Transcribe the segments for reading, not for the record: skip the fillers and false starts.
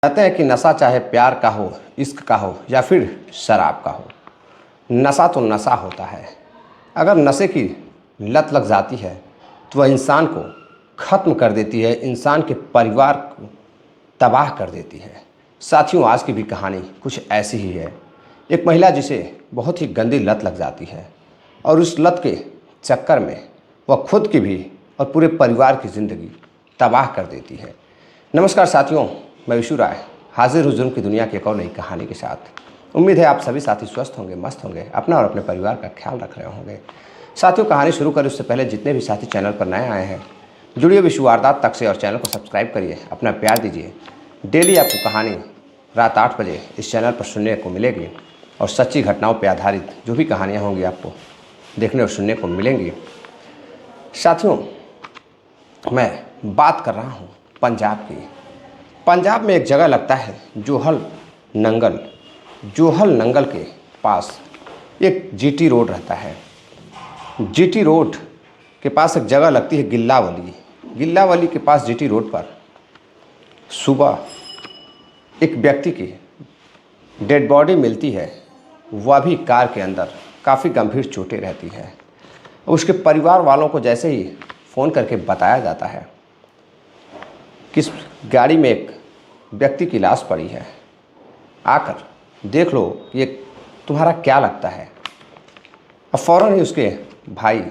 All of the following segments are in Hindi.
कहते हैं कि नशा चाहे प्यार का हो, इश्क का हो या फिर शराब का हो, नशा तो नशा होता है। अगर नशे की लत लग जाती है तो वह इंसान को ख़त्म कर देती है, इंसान के परिवार को तबाह कर देती है। साथियों, आज की भी कहानी कुछ ऐसी ही है। एक महिला जिसे बहुत ही गंदी लत लग जाती है और उस लत के चक्कर में वह खुद की भी और पूरे परिवार की ज़िंदगी तबाह कर देती है। नमस्कार साथियों, मैं विशु राय हाजिर हूँ जुर्म की दुनिया की एक और नई कहानी के साथ। उम्मीद है आप सभी साथी स्वस्थ होंगे, मस्त होंगे, अपना और अपने परिवार का ख्याल रख रहे होंगे। साथियों, कहानी शुरू करें उससे पहले जितने भी साथी चैनल पर नए आए हैं, जुड़िए विशु वारदात तक से और चैनल को सब्सक्राइब करिए, अपना प्यार दीजिए। डेली आपको कहानी रात 8 बजे इस चैनल पर सुनने को मिलेगी और सच्ची घटनाओं पर आधारित जो भी कहानियाँ होंगी आपको देखने और सुनने को मिलेंगी। साथियों, मैं बात कर रहा हूँ पंजाब की। पंजाब में एक जगह लगता है जोहल नंगल के पास एक जीटी रोड रहता है। जीटी रोड के पास एक जगह लगती है गिल्लावली के पास जीटी रोड पर सुबह एक व्यक्ति की डेड बॉडी मिलती है, वह भी कार के अंदर। काफ़ी गंभीर चोटें रहती है। उसके परिवार वालों को जैसे ही फ़ोन करके बताया जाता है कि इस गाड़ी में एक व्यक्ति की लाश पड़ी है, आकर देख लो ये तुम्हारा क्या लगता है। अब फ़ौरन ही उसके भाई,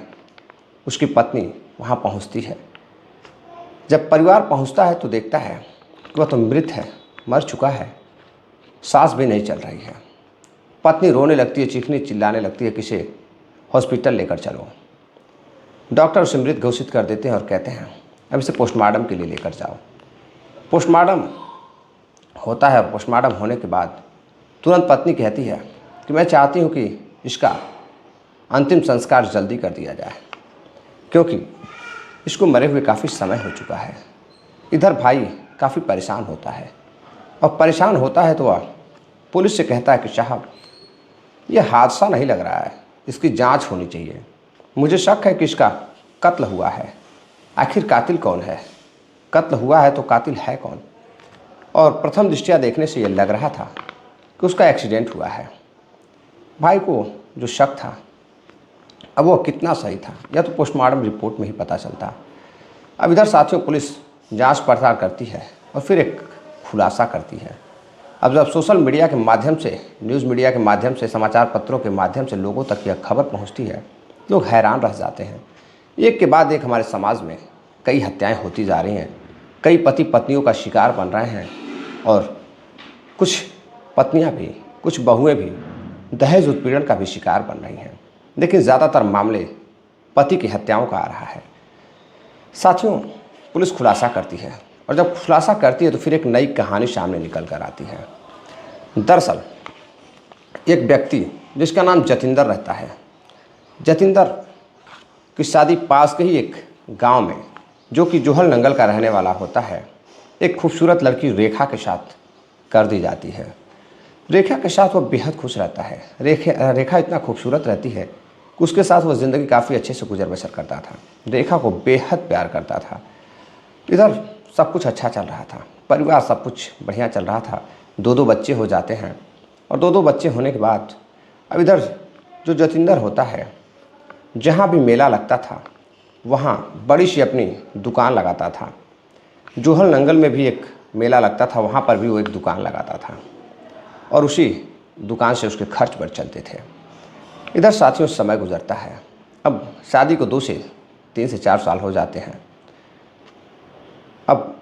उसकी पत्नी वहाँ पहुँचती है। जब परिवार पहुँचता है तो देखता है कि वह तो मृत है, मर चुका है, सांस भी नहीं चल रही है। पत्नी रोने लगती है, चीखने चिल्लाने लगती है कि इसे हॉस्पिटल लेकर चलो। डॉक्टर उसे मृत घोषित कर देते हैं और कहते हैं अब इसे पोस्टमार्टम के लिए लेकर जाओ। पोस्टमार्टम होता है। पोस्टमार्टम होने के बाद तुरंत पत्नी कहती है कि मैं चाहती हूँ कि इसका अंतिम संस्कार जल्दी कर दिया जाए, क्योंकि इसको मरे हुए काफ़ी समय हो चुका है। इधर भाई काफ़ी परेशान होता है और परेशान होता है तो वह पुलिस से कहता है कि साहब, यह हादसा नहीं लग रहा है, इसकी जांच होनी चाहिए। मुझे शक है कि इसका कत्ल हुआ है। आखिर कातिल कौन है? कत्ल हुआ है तो कातिल है कौन? और प्रथम दृष्टया देखने से यह लग रहा था कि उसका एक्सीडेंट हुआ है। भाई को जो शक था, अब वो कितना सही था या तो पोस्टमार्टम रिपोर्ट में ही पता चलता। अब इधर साथियों पुलिस जांच पड़ताल करती है और फिर एक खुलासा करती है। अब जब सोशल मीडिया के माध्यम से, न्यूज़ मीडिया के माध्यम से, समाचार पत्रों के माध्यम से लोगों तक यह खबर पहुंचती है, लोग हैरान रह जाते हैं। एक के बाद एक हमारे समाज में कई हत्याएं होती जा रही हैं, कई पति पत्नियों का शिकार बन रहे हैं और कुछ पत्नियां भी, कुछ बहुएं भी दहेज उत्पीड़न का भी शिकार बन रही हैं। लेकिन ज़्यादातर मामले पति की हत्याओं का आ रहा है। साथियों, पुलिस खुलासा करती है और जब खुलासा करती है तो फिर एक नई कहानी सामने निकल कर आती है। दरअसल एक व्यक्ति जिसका नाम जतिंदर रहता है, जतिंदर की शादी पास के ही एक गांव में, जो कि जोहल नंगल का रहने वाला होता है, एक खूबसूरत लड़की रेखा के साथ कर दी जाती है। रेखा के साथ वह बेहद खुश रहता है। रेखा इतना खूबसूरत रहती है कि उसके साथ वह ज़िंदगी काफ़ी अच्छे से गुजर बसर करता था। रेखा को बेहद प्यार करता था। इधर सब कुछ अच्छा चल रहा था, परिवार सब कुछ बढ़िया चल रहा था। 2 बच्चे हो जाते हैं और 2 बच्चे होने के बाद अब इधर जो जतिंदर होता है, जहाँ भी मेला लगता था वहाँ बड़ी सी अपनी दुकान लगाता था। जोहल नंगल में भी एक मेला लगता था, वहाँ पर भी वो एक दुकान लगाता था और उसी दुकान से उसके खर्च बढ़ चलते थे। इधर साथियों समय गुजरता है। अब शादी को 2 से 3 से 4 साल हो जाते हैं। अब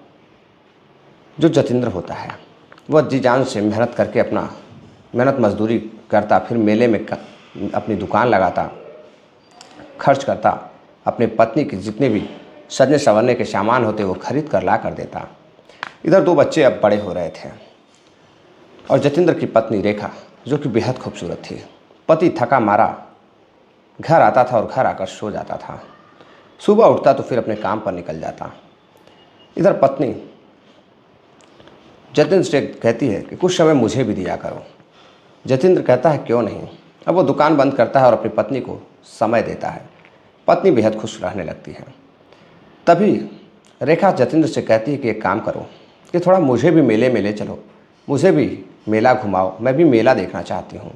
जो जतिंदर होता है वह जी जान से मेहनत करके अपना मेहनत मजदूरी करता, फिर मेले में अपनी दुकान लगाता, खर्च करता, अपनी पत्नी के जितने भी सजने संवरने के सामान होते वो खरीद कर ला कर देता। इधर 2 बच्चे अब बड़े हो रहे थे और जतिंदर की पत्नी रेखा, जो कि बेहद खूबसूरत थी, पति थका मारा घर आता था और घर आकर सो जाता था। सुबह उठता तो फिर अपने काम पर निकल जाता। इधर पत्नी जतिंद्र से कहती है कि कुछ समय मुझे भी दिया करो। जतिंद्र कहता है क्यों नहीं। अब वो दुकान बंद करता है और अपनी पत्नी को समय देता है। पत्नी बेहद खुश रहने लगती है। तभी रेखा जतिंद्र से कहती है कि एक काम करो, कि थोड़ा मुझे भी मेले में ले चलो, मुझे भी मेला घुमाओ, मैं भी मेला देखना चाहती हूँ।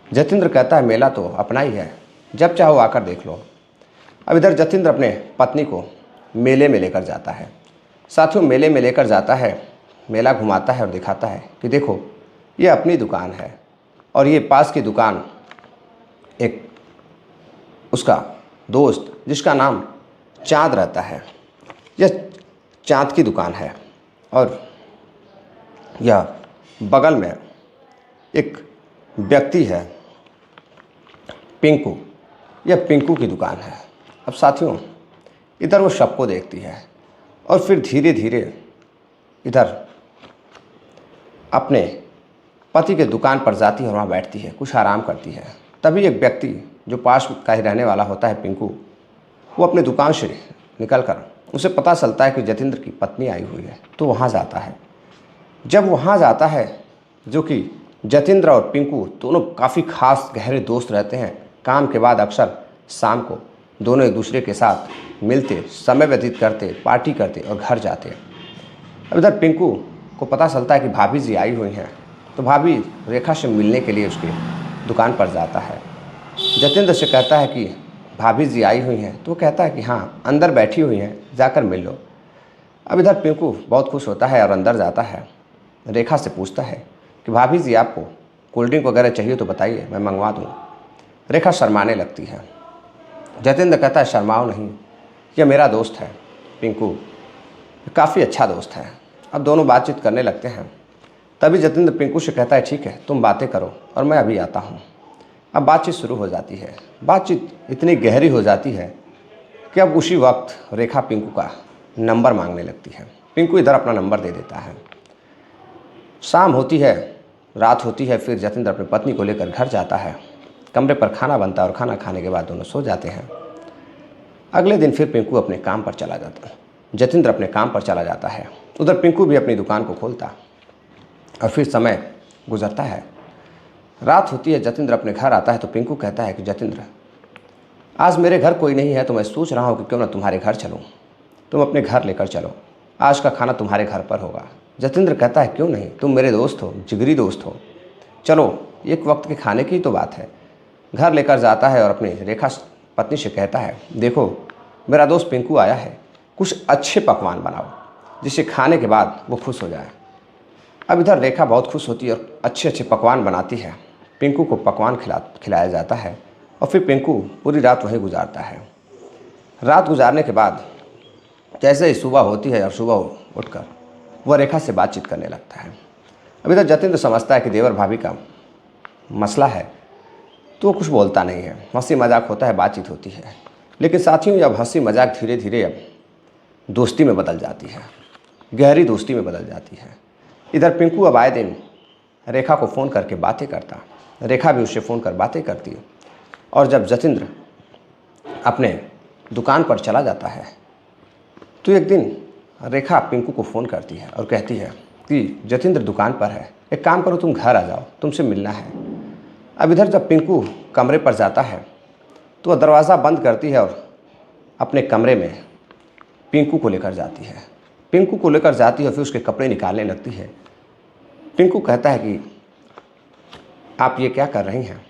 जतिंद्र कहता है मेला तो अपना ही है, जब चाहो आकर देख लो। अब इधर जतिंद्र अपने पत्नी को मेले में लेकर जाता है। साथियों, मेले में लेकर जाता है, मेला घुमाता है और दिखाता है कि देखो ये अपनी दुकान है और ये पास की दुकान एक उसका दोस्त जिसका नाम चाँद रहता है, यह चाँद की दुकान है। और यह बगल में एक व्यक्ति है पिंकू, यह पिंकू की दुकान है। अब साथियों, इधर वो सबको देखती है और फिर धीरे धीरे इधर अपने पति के दुकान पर जाती है और वहाँ बैठती है, कुछ आराम करती है। तभी एक व्यक्ति जो पास का ही रहने वाला होता है पिंकू, वो अपने दुकान से निकलकर उसे पता चलता है कि जतिंद्र की पत्नी आई हुई है, तो वहाँ जाता है। जब वहाँ जाता है, जो कि जतिंद्र और पिंकू दोनों काफ़ी खास गहरे दोस्त रहते हैं, काम के बाद अक्सर शाम को दोनों एक दूसरे के साथ मिलते, समय व्यतीत करते, पार्टी करते और घर जाते। अब इधर पिंकू को पता चलता है कि भाभी जी आई हुई हैं, तो भाभी रेखा से मिलने के लिए उसके दुकान पर जाता है। जतिंद्र से कहता है कि भाभी जी आई हुई हैं, तो वो कहता है कि हाँ अंदर बैठी हुई हैं, जाकर मिल लो। अब इधर पिंकू बहुत खुश होता है और अंदर जाता है, रेखा से पूछता है कि भाभी जी आपको कोल्ड ड्रिंक वगैरह चाहिए तो बताइए, मैं मंगवा दूँ। रेखा शर्माने लगती है। जतिंद्र कहता है शर्माओ नहीं, यह मेरा दोस्त है पिंकू, काफ़ी अच्छा दोस्त है। अब दोनों बातचीत करने लगते हैं। तभी जतिंद्र पिंकू से कहता है ठीक है तुम बातें करो और मैं अभी आता हूँ। अब बातचीत शुरू हो जाती है। बातचीत इतनी गहरी हो जाती है कि अब उसी वक्त रेखा पिंकू का नंबर मांगने लगती है। पिंकू इधर अपना नंबर दे देता है। शाम होती है, रात होती है, फिर जतिंद्र अपनी पत्नी को लेकर घर जाता है। कमरे पर खाना बनता है और खाना खाने के बाद दोनों सो जाते हैं। अगले दिन फिर पिंकू अपने काम पर चला जाता है, जतिंद्र अपने काम पर चला जाता है। उधर पिंकू भी अपनी दुकान को खोलता और फिर समय गुजरता है। रात होती है, जतिंद्र अपने घर आता है तो पिंकू कहता है कि जतिंद्र आज मेरे घर कोई नहीं है, तो मैं सोच रहा हूँ कि क्यों ना तुम्हारे घर चलूँ, तुम अपने घर लेकर चलो, आज का खाना तुम्हारे घर पर होगा। जतिंद्र कहता है क्यों नहीं, तुम मेरे दोस्त हो, जिगरी दोस्त हो, चलो एक वक्त के खाने की तो बात है। घर लेकर जाता है और अपनी रेखा पत्नी से कहता है देखो मेरा दोस्त पिंकू आया है, कुछ अच्छे पकवान बनाओ जिसे खाने के बाद वो खुश हो जाए। अब इधर रेखा बहुत खुश होती है और अच्छे अच्छे पकवान बनाती है। पिंकू को पकवान खिलाया जाता है और फिर पिंकू पूरी रात वहीं गुजारता है। रात गुजारने के बाद जैसे ही सुबह होती है और सुबह उठकर वह रेखा से बातचीत करने लगता है। अब इधर जतिंद्र समझता है कि देवर भाभी का मसला है, तो वो कुछ बोलता नहीं है। हंसी मजाक होता है, बातचीत होती है, लेकिन साथियों अब हंसी मजाक धीरे धीरे अब दोस्ती में बदल जाती है, गहरी दोस्ती में बदल जाती है। इधर पिंकू अब आए दिन रेखा को फ़ोन करके बातें करता, रेखा भी उससे फ़ोन कर बातें करती है। और जब जतिंद्र अपने दुकान पर चला जाता है तो एक दिन रेखा पिंकू को फ़ोन करती है और कहती है कि जतिंद्र दुकान पर है, एक काम करो तुम घर आ जाओ, तुमसे मिलना है। अब इधर जब पिंकू कमरे पर जाता है तो वह दरवाज़ा बंद करती है और अपने कमरे में पिंकू को लेकर जाती है। पिंकू को लेकर जाती है और फिर उसके कपड़े निकालने लगती है। पिंकू कहता है कि आप ये क्या कर रही हैं?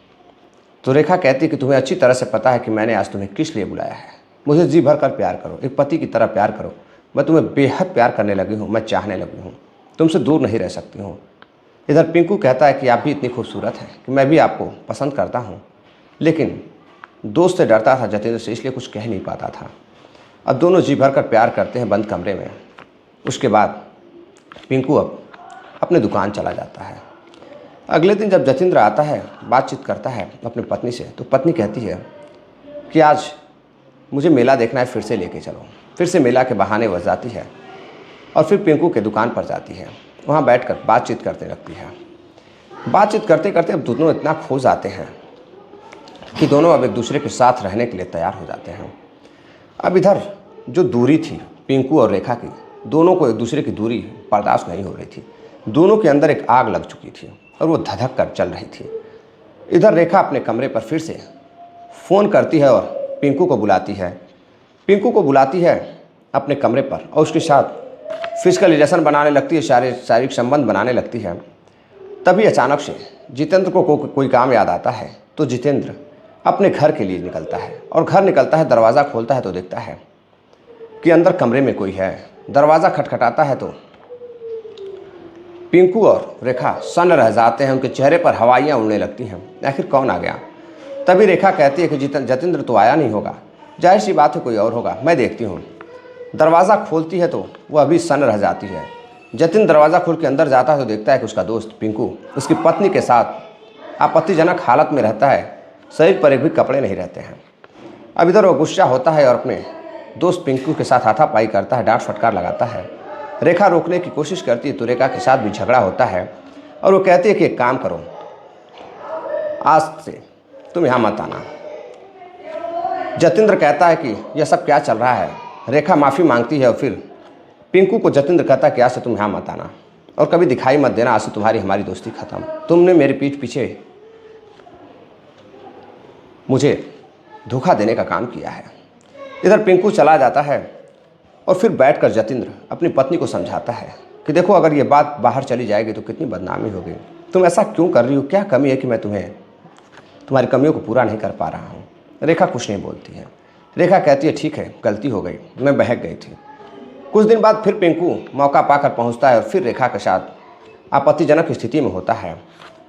तो रेखा कहती है कि तुम्हें अच्छी तरह से पता है कि मैंने आज तुम्हें किस लिए बुलाया है। मुझे जी भर कर प्यार करो, एक पति की तरह प्यार करो। मैं तुम्हें बेहद प्यार करने लगी हूँ, मैं चाहने लगी हूँ, तुमसे दूर नहीं रह सकती हूँ। इधर पिंकू कहता है कि आप भी इतनी खूबसूरत हैं कि मैं भी आपको पसंद करता हूँ, लेकिन दोस्त से डरता था जतिंद्र से, इसलिए कुछ कह नहीं पाता था। अब दोनों जी भर कर प्यार करते हैं बंद कमरे में। उसके बाद पिंकू अब अपने दुकान चला जाता है। अगले दिन जब जतिंद्र आता है, बातचीत करता है अपनी पत्नी से, तो पत्नी कहती है कि आज मुझे मेला देखना है, फिर से लेके चलो। फिर से मेला के बहाने वह जाती है और फिर पिंकू के दुकान पर जाती है। वहाँ बैठकर बातचीत करते लगती है। बातचीत करते करते अब दोनों इतना खो जाते हैं कि दोनों अब एक दूसरे के साथ रहने के लिए तैयार हो जाते हैं। अब इधर जो दूरी थी पिंकू और रेखा की, दोनों को एक दूसरे की दूरी बर्दाश्त नहीं हो रही थी। दोनों के अंदर एक आग लग चुकी थी और वो धधक कर चल रही थी। इधर रेखा अपने कमरे पर फिर से फ़ोन करती है और पिंकू को बुलाती है। पिंकू को बुलाती है अपने कमरे पर और उसके साथ फिजिकल रिलेशन बनाने लगती है, शारीरिक संबंध बनाने लगती है। तभी अचानक से जितेंद्र को कोई काम याद आता है, तो जितेंद्र अपने घर के लिए निकलता है और घर निकलता है, दरवाज़ा खोलता है तो देखता है कि अंदर कमरे में कोई है। दरवाज़ा खटखटाता है तो पिंकू और रेखा सन्न रह जाते हैं, उनके चेहरे पर हवाइयाँ उड़ने लगती हैं। आखिर कौन आ गया? तभी रेखा कहती है कि जतेंद्र तो आया नहीं होगा, जाहिर सी बात है कोई और होगा, मैं देखती हूँ। दरवाज़ा खोलती है तो वह अभी सन्न रह जाती है। जतिन दरवाज़ा खोल के अंदर जाता है तो देखता है कि उसका दोस्त पिंकू उसकी पत्नी के साथ आपत्तिजनक हालत में रहता है, शरीर पर एक भी कपड़े नहीं रहते हैं। अब इधर वो गुस्सा होता है और अपने दोस्त पिंकू के साथ हाथापाई करता है, डांट फटकार लगाता है। रेखा रोकने की कोशिश करती है तो रेखा के साथ भी झगड़ा होता है और वो कहती है कि एक काम करो, आज से तुम यहाँ मत आना। जतेंद्र कहता है कि यह सब क्या चल रहा है। रेखा माफ़ी मांगती है और फिर पिंकू को जतेंद्र कहता है कि आज से तुम यहाँ मत आना और कभी दिखाई मत देना, आज से तुम्हारी हमारी दोस्ती खत्म। तुमने मेरे पीठ पीछे मुझे धोखा देने का काम किया है। इधर पिंकू चला जाता है और फिर बैठकर जतेंद्र अपनी पत्नी को समझाता है कि देखो, अगर ये बात बाहर चली जाएगी तो कितनी बदनामी होगी। तुम ऐसा क्यों कर रही हो? क्या कमी है कि मैं तुम्हारी कमियों को पूरा नहीं कर पा रहा हूँ? रेखा कुछ नहीं बोलती है। रेखा कहती है ठीक है, गलती हो गई, मैं बहक गई थी। कुछ दिन बाद फिर पिंकू मौका पाकर पहुँचता है और फिर रेखा के साथ आपत्तिजनक स्थिति में होता है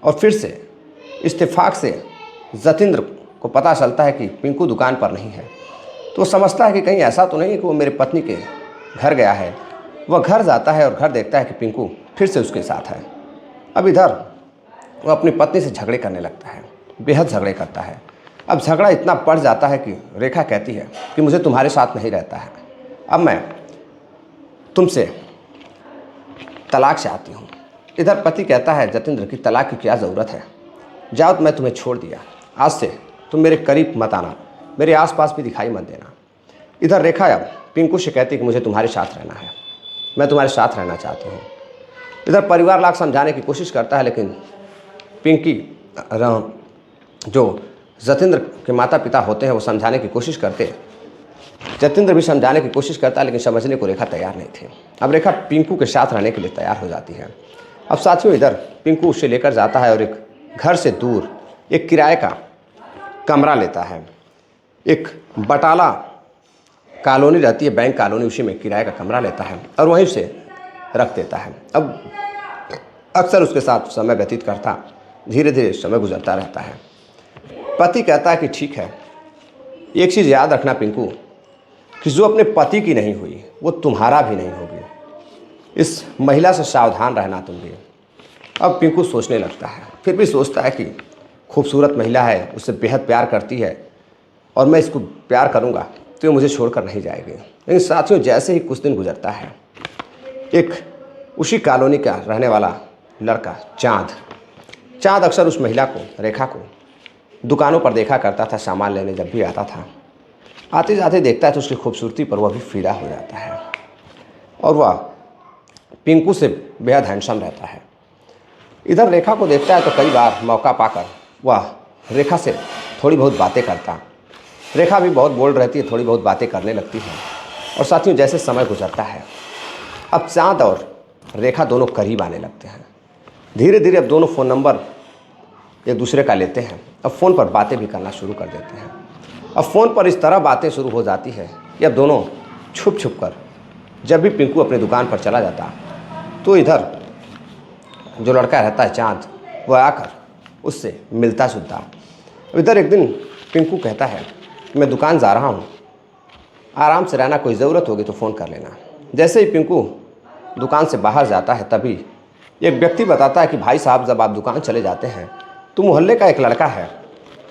और फिर से इत्तेफाक से जतेंद्र को पता चलता है कि पिंकू दुकान पर नहीं है। तो वो समझता है कि कहीं ऐसा तो नहीं है कि वो मेरे पत्नी के घर गया है। वह घर जाता है और घर देखता है कि पिंकू फिर से उसके साथ है। अब इधर वो अपनी पत्नी से झगड़े करने लगता है, बेहद झगड़े करता है। अब झगड़ा इतना बढ़ जाता है कि रेखा कहती है कि मुझे तुम्हारे साथ नहीं रहता है, अब मैं तुमसे तलाक चाहती हूँ। इधर पति कहता है जतेंद्र की तलाक की क्या ज़रूरत है, जाओ मैं तुम्हें छोड़ दिया, आज से तुम मेरे करीब मत आना, मेरे आसपास भी दिखाई मत देना। इधर रेखा अब पिंकू से कहती है कि मुझे तुम्हारे साथ रहना है, मैं तुम्हारे साथ रहना चाहती हूँ। इधर परिवार लाख समझाने की कोशिश करता है, लेकिन पिंकी जो जतेंद्र के माता पिता होते हैं वो समझाने की कोशिश करते। जतेंद्र भी समझाने की कोशिश करता है, लेकिन समझने को रेखा तैयार नहीं थी। अब रेखा पिंकू के साथ रहने के लिए तैयार हो जाती है। अब साथियों, इधर पिंकू उसे लेकर जाता है और एक घर से दूर एक किराए का कमरा लेता है। एक बटाला कॉलोनी रहती है, बैंक कॉलोनी, उसी में किराए का कमरा लेता है और वहीं से रख देता है। अब अक्सर उसके साथ समय व्यतीत करता, धीरे धीरे समय गुजरता रहता है। पति कहता है कि ठीक है, एक चीज़ याद रखना पिंकू, कि जो अपने पति की नहीं हुई वो तुम्हारा भी नहीं होगी। इस महिला से सावधान रहना तुम भी। अब पिंकू सोचने लगता है, फिर भी सोचता है कि खूबसूरत महिला है, उससे बेहद प्यार करती है और मैं इसको प्यार करूँगा तो ये मुझे छोड़कर नहीं जाएगी। लेकिन साथियों, जैसे ही कुछ दिन गुजरता है, एक उसी कॉलोनी का रहने वाला लड़का चाँद अक्सर उस महिला को, रेखा को दुकानों पर देखा करता था, सामान लेने जब भी आता था। आते जाते देखता है तो उसकी खूबसूरती पर वह भी फिदा हो जाता है और वह पिंकू से बेहद हैंडसम रहता है। इधर रेखा को देखता है तो कई बार मौका पाकर वह रेखा से थोड़ी बहुत बातें करता। रेखा भी बहुत बोल्ड रहती है, थोड़ी बहुत बातें करने लगती है। और साथियों, जैसे समय गुजरता है, अब चाँद और रेखा दोनों करीब आने लगते हैं। धीरे धीरे अब दोनों फ़ोन नंबर एक दूसरे का लेते हैं। अब फ़ोन पर बातें भी करना शुरू कर देते हैं। अब फ़ोन पर इस तरह बातें शुरू हो जाती है कि अब दोनों छुप छुप कर, जब भी पिंकू अपनी दुकान पर चला जाता तो इधर जो लड़का रहता है चाँद, वह आकर उससे मिलता जुलता। इधर एक दिन पिंकू कहता है कि मैं दुकान जा रहा हूँ, आराम से रहना, कोई ज़रूरत होगी तो फ़ोन कर लेना। जैसे ही पिंकू दुकान से बाहर जाता है, तभी एक व्यक्ति बताता है कि भाई साहब, जब आप दुकान चले जाते हैं तो मोहल्ले का एक लड़का है,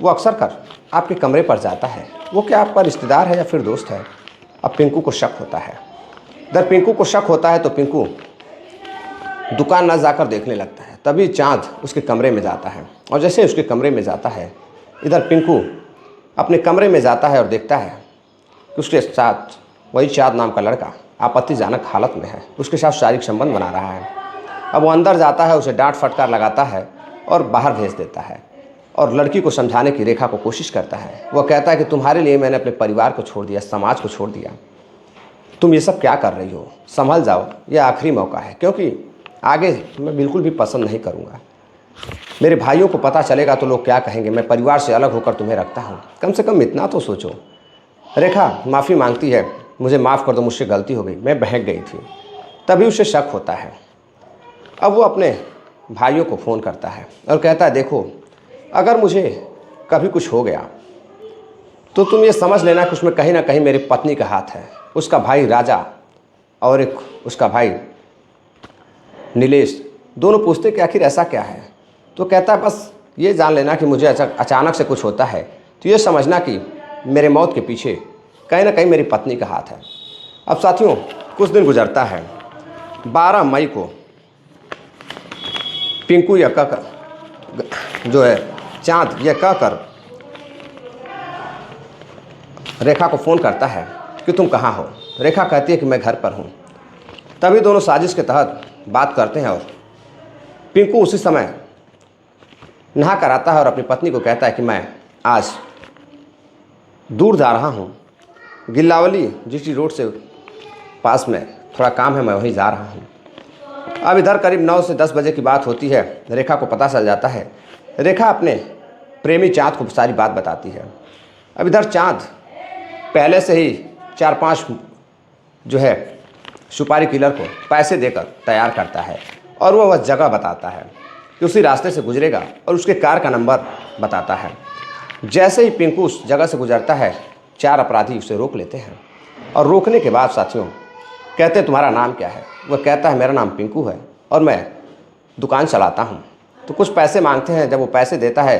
वो अक्सर कर आपके कमरे पर जाता है। वो क्या आपका रिश्तेदार है या फिर दोस्त है? अब पिंकू को शक होता है। इधर पिंकू को शक होता है तो पिंकू दुकान न जाकर देखने लगता है। तभी चाँद उसके कमरे में जाता है और जैसे ही उसके कमरे में जाता है, इधर पिंकू अपने कमरे में जाता है और देखता है कि उसके साथ वही चाँद नाम का लड़का आपत्तिजनक हालत में है, उसके साथ शारीरिक संबंध बना रहा है। अब वो अंदर जाता है, उसे डांट फटकार लगाता है और बाहर भेज देता है और लड़की को समझाने की रेखा को कोशिश करता है। वह कहता है कि तुम्हारे लिए मैंने अपने परिवार को छोड़ दिया, समाज को छोड़ दिया, तुम ये सब क्या कर रही हो, संभल जाओ, ये आखिरी मौका है, क्योंकि आगे मैं बिल्कुल भी पसंद नहीं करूँगा। मेरे भाइयों को पता चलेगा तो लोग क्या कहेंगे, मैं परिवार से अलग होकर तुम्हें रखता हूँ, कम से कम इतना तो सोचो। रेखा माफ़ी मांगती है, मुझे माफ़ कर दो, मुझसे गलती हो गई, मैं बहक गई थी। तभी उसे शक होता है। अब वो अपने भाइयों को फ़ोन करता है और कहता है, देखो अगर मुझे कभी कुछ हो गया तो तुम ये समझ लेना कि उसमें कहीं ना कहीं मेरी पत्नी का हाथ है। उसका भाई राजा और एक उसका भाई नीलेश दोनों पूछते कि आखिर ऐसा क्या है। तो कहता है, बस ये जान लेना कि मुझे अचानक से कुछ होता है तो ये समझना कि मेरे मौत के पीछे कहीं ना कहीं मेरी पत्नी का हाथ है। अब साथियों, कुछ दिन गुजरता है। 12 मई को पिंकू यह कहकर जो है चाँद यह कहकर रेखा को फ़ोन करता है कि तुम कहाँ हो। रेखा कहती है कि मैं घर पर हूँ। तभी दोनों साजिश के तहत बात करते हैं और पिंकू उसी समय नहा कर आता है और अपनी पत्नी को कहता है कि मैं आज दूर जा रहा हूँ, गिल्लावली जीटी रोड से पास में थोड़ा काम है, मैं वहीं जा रहा हूँ। अब इधर करीब 9 से 10 बजे की बात होती है। रेखा को पता चल जाता है। रेखा अपने प्रेमी चाँद को सारी बात बताती है। अब इधर चाँद पहले से ही 4-5 जो है सुपारी किलर को पैसे देकर तैयार करता है और वह जगह बताता है कि उसी रास्ते से गुजरेगा और उसके कार का नंबर बताता है। जैसे ही पिंकू उस जगह से गुजरता है, 4 अपराधी उसे रोक लेते हैं और रोकने के बाद साथियों कहते हैं, तुम्हारा नाम क्या है। वह कहता है, मेरा नाम पिंकू है और मैं दुकान चलाता हूँ। तो कुछ पैसे मांगते हैं। जब वो पैसे देता है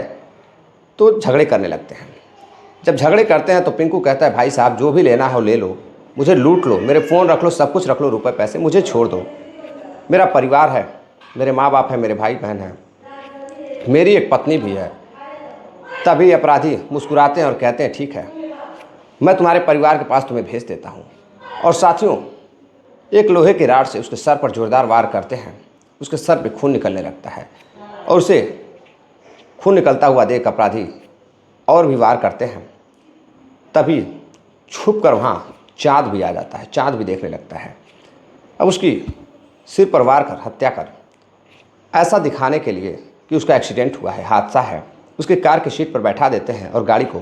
तो झगड़े करने लगते हैं। जब झगड़े करते हैं तो पिंकू कहता है, भाई साहब जो भी लेना हो ले लो, मुझे लूट लो, मेरे फ़ोन रख लो, सब कुछ रख लो, रुपए पैसे, मुझे छोड़ दो। मेरा परिवार है, मेरे माँ बाप हैं, मेरे भाई बहन हैं, मेरी एक पत्नी भी है। तभी अपराधी मुस्कुराते हैं और कहते हैं, ठीक है, मैं तुम्हारे परिवार के पास तुम्हें भेज देता हूँ। और साथियों एक लोहे की राड से उसके सर पर जोरदार वार करते हैं। उसके सर पे खून निकलने लगता है और उसे खून निकलता हुआ देख अपराधी और भी वार करते हैं। तभी छुप कर वहाँ चाँद भी आ जाता है। चाँद भी देखने लगता है। अब उसकी सिर पर वार कर हत्या कर ऐसा दिखाने के लिए कि उसका एक्सीडेंट हुआ है, हादसा है, उसके कार की सीट पर बैठा देते हैं और गाड़ी को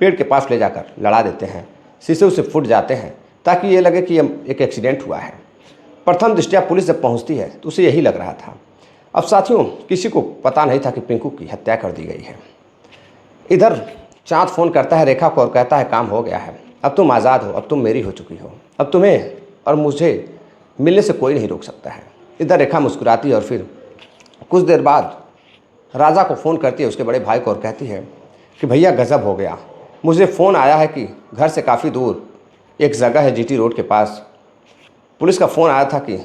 पेड़ के पास ले जाकर लड़ा देते हैं। शीशे उसे फूट जाते हैं ताकि ये लगे कि यह एक एक्सीडेंट हुआ है। प्रथम दृष्टया पुलिस जब पहुंचती है तो उसे यही लग रहा था। अब साथियों किसी को पता नहीं था कि पिंकू की हत्या कर दी गई है। इधर चाँद फ़ोन करता है रेखा को और कहता है, काम हो गया है, अब तुम आज़ाद हो, अब तुम मेरी हो चुकी हो, अब तुम्हें और मुझे मिलने से कोई नहीं रोक सकता है। इधर रेखा मुस्कुराती है और फिर कुछ देर बाद राजा को फ़ोन करती है, उसके बड़े भाई को, और कहती है कि भैया गज़ब हो गया, मुझे फ़ोन आया है कि घर से काफ़ी दूर एक जगह है जीटी रोड के पास, पुलिस का फ़ोन आया था कि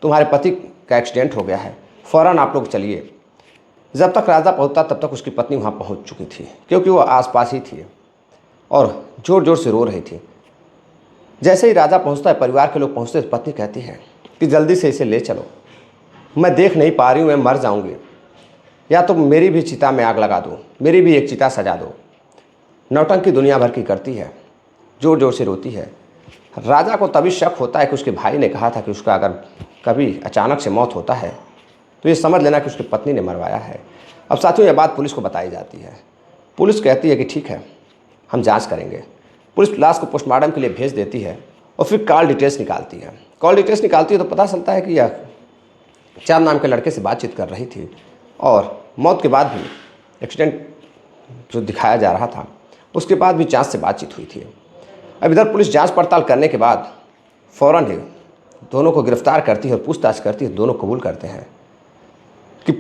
तुम्हारे पति का एक्सीडेंट हो गया है, फ़ौरन आप लोग चलिए। जब तक राजा पहुंचता तब तक उसकी पत्नी वहां पहुंच चुकी थी, क्योंकि वो आसपास ही थी और ज़ोर ज़ोर से रो रही थी। जैसे ही राजा पहुंचता है, परिवार के लोग पहुंचते, पत्नी कहती है कि जल्दी से इसे ले चलो, मैं देख नहीं पा रही हूँ, मैं मर जाऊँगी, या तो मेरी भी चिता में आग लगा दो, मेरी भी एक चिता सजा दो। नौटंकी दुनिया भर की करती है, ज़ोर ज़ोर से रोती है। राजा को तभी शक होता है कि उसके भाई ने कहा था कि उसका अगर कभी अचानक से मौत होता है तो ये समझ लेना कि उसकी पत्नी ने मरवाया है। अब साथियों यह बात पुलिस को बताई जाती है। पुलिस कहती है कि ठीक है, हम जांच करेंगे। पुलिस लाश को पोस्टमार्टम के लिए भेज देती है और फिर कॉल डिटेल्स निकालती है। कॉल डिटेल्स निकालती है तो पता चलता है कि यह चाँद नाम के लड़के से बातचीत कर रही थी और मौत के बाद भी एक्सीडेंट जो दिखाया जा रहा था उसके बाद भी चाँद से बातचीत हुई थी। अब इधर पुलिस जांच पड़ताल करने के बाद फ़ौरन ही दोनों को गिरफ्तार करती है और पूछताछ करती है। दोनों कबूल करते हैं कि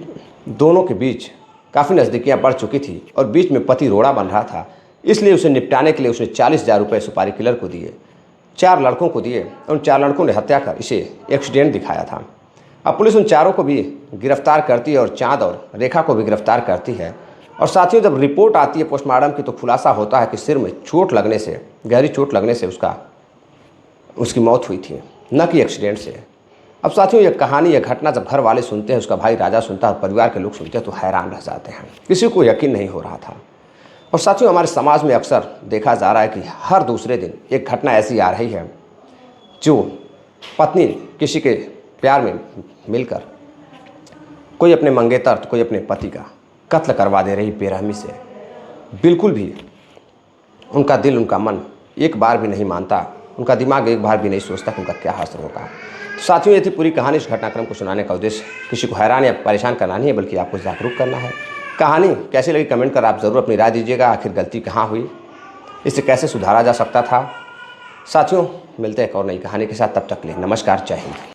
दोनों के बीच काफ़ी नज़दीकियाँ बढ़ चुकी थी और बीच में पति रोड़ा बन रहा था, इसलिए उसे निपटाने के लिए उसने 40,000 रुपये सुपारी किलर को दिए, 4 लड़कों को दिए। उन 4 लड़कों ने हत्या कर इसे एक्सीडेंट दिखाया था। अब पुलिस उन चारों को भी गिरफ्तार करती है और चाँद और रेखा को भी गिरफ्तार करती है। और साथियों जब रिपोर्ट आती है पोस्टमार्टम की तो खुलासा होता है कि सिर में चोट लगने से, गहरी चोट लगने से उसकी मौत हुई थी, न कि एक्सीडेंट से। अब साथियों यह कहानी, यह घटना जब घर वाले सुनते हैं, उसका भाई राजा सुनता है, परिवार के लोग सुनते हैं तो हैरान रह जाते हैं। किसी को यकीन नहीं हो रहा था। और साथियों हमारे समाज में अक्सर देखा जा रहा है कि हर दूसरे दिन एक घटना ऐसी आ रही है जो पत्नी किसी के प्यार में मिलकर कोई अपने मंगेतर तो कोई अपने पति का कत्ल करवा दे रही बेरहमी से, बिल्कुल भी उनका दिल, उनका मन एक बार भी नहीं मानता, उनका दिमाग एक बार भी नहीं सोचता कि उनका क्या हासिल होगा। साथियों, ये थी पूरी कहानी। इस घटनाक्रम को सुनाने का उद्देश्य किसी को हैरान या परेशान करना नहीं है, बल्कि आपको जागरूक करना है। कहानी कैसी लगी कमेंट कर आप ज़रूर अपनी राय दीजिएगा। आखिर गलती कहाँ हुई, इसे कैसे सुधारा जा सकता था। साथियों, मिलते हैं एक और नई कहानी के साथ, तब तक के लिए नमस्कार, जय हिंद।